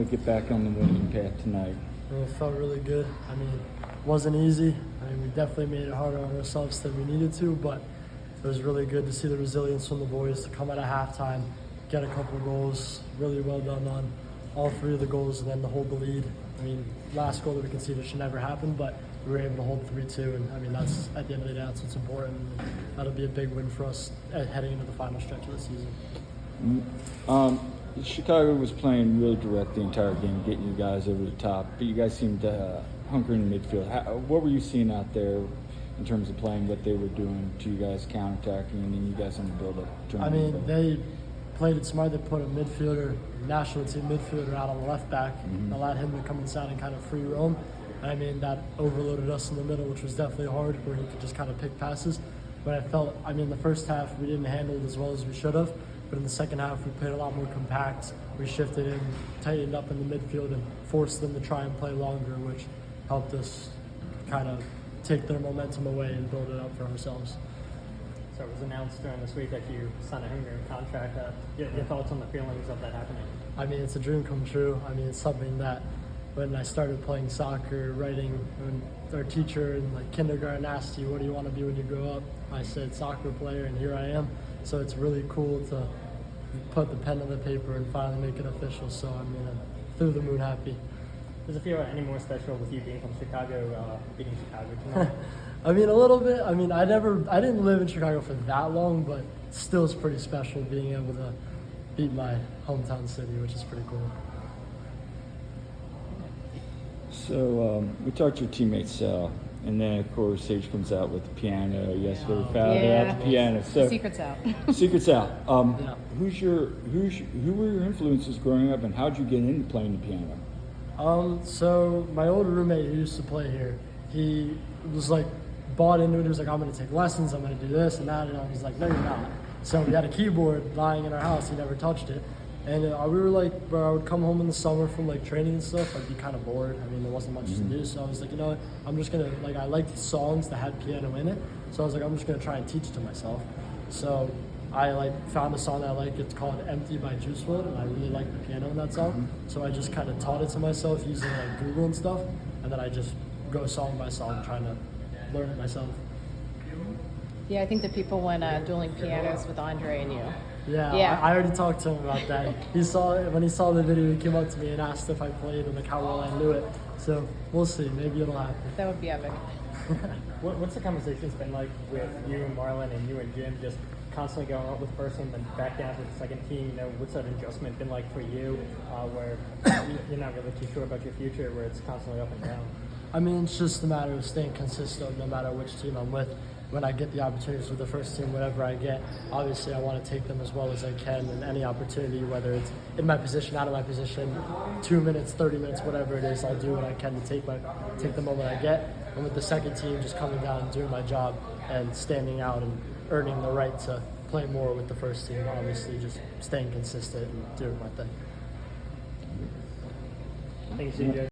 Get back on the winning path tonight. It felt really good. I mean, it wasn't easy. I mean, we definitely made it harder on ourselves than we needed to, but it was really good to see the resilience from the boys to come out of halftime, get a couple of goals. Really well done on all three of the goals, and then to hold the lead. I mean, last goal that we conceded should never happen, but we were able to hold 3-2, and I mean, that's at the end of the day, that's what's important. That'll be a big win for us heading into the final stretch of the season. Chicago was playing really direct the entire game, getting you guys over the top, but you guys seemed to hunker in the midfield. What were you seeing out there in terms of playing, what they were doing to you guys counterattacking, and then you guys on the build-up? I mean, they played it smart. They put a midfielder, national team midfielder out on the left back, and allowed him to come inside and kind of free roam. I mean, that overloaded us in the middle, which was definitely hard, where he could just kind of pick passes. But the first half we didn't handle it as well as we should have. But in the second half, we played a lot more compact. We shifted in, tightened up in the midfield, and forced them to try and play longer, which helped us kind of take their momentum away and build it up for ourselves. So it was announced during this week that you signed a Hungarian contract. Your thoughts on the feelings of that happening? I mean, it's a dream come true. I mean, it's something that when I started playing soccer, when our teacher in like kindergarten asked you, what do you want to be when you grow up? I said soccer player, and here I am. So it's really cool to put the pen on the paper and finally make it official. So I mean, I'm through the moon happy. Does it feel any more special with you being from Chicago, beating Chicago tonight? I mean, a little bit. I mean, I didn't live in Chicago for that long, but still it's pretty special being able to beat my hometown city, which is pretty cool. So we talked to your teammate Sal, and then of course Sage comes out with the piano. Yesterday we found out the piano. So Secret's out. Secret's out. Yeah. Who were your influences growing up, and how'd you get into playing the piano? So my old roommate who used to play here, he was like bought into it. He was like, I'm going to take lessons. I'm going to do this and that. And I was like, no, you're not. So we had a keyboard lying in our house. He never touched it. And we were like, where I would come home in the summer from like training and stuff, I'd be kind of bored. I mean, there wasn't much to do. So I was like, you know what, I'm just going to, I liked songs that had piano in it. So I was like, I'm just going to try and teach it to myself. So I found a song that I like. It's called Empty by Juice WRLD, and I really like the piano in that song. So I just kind of taught it to myself using Google and stuff. And then I just go song by song trying to learn it myself. Yeah, I think the people went dueling pianos with Andre and you. Yeah. I already talked to him about that. When he saw the video, he came up to me and asked if I played and how well I knew it. So we'll see. Maybe it'll happen. That would be epic. What's the conversations been like with you and Marlon and you and Jim, just constantly going up with the first team and back down to the second team? What's that adjustment been like for you, where you're not really too sure about your future, where it's constantly up and down? I mean, it's just a matter of staying consistent no matter which team I'm with. When I get the opportunities with the first team, whatever I get, obviously I want to take them as well as I can, and any opportunity, whether it's in my position, out of my position, 2 minutes, 30 minutes, whatever it is, I'll do what I can to take the moment I get. And with the second team, just coming down and doing my job and standing out and earning the right to play more with the first team, obviously just staying consistent and doing my thing. Thanks, CJ.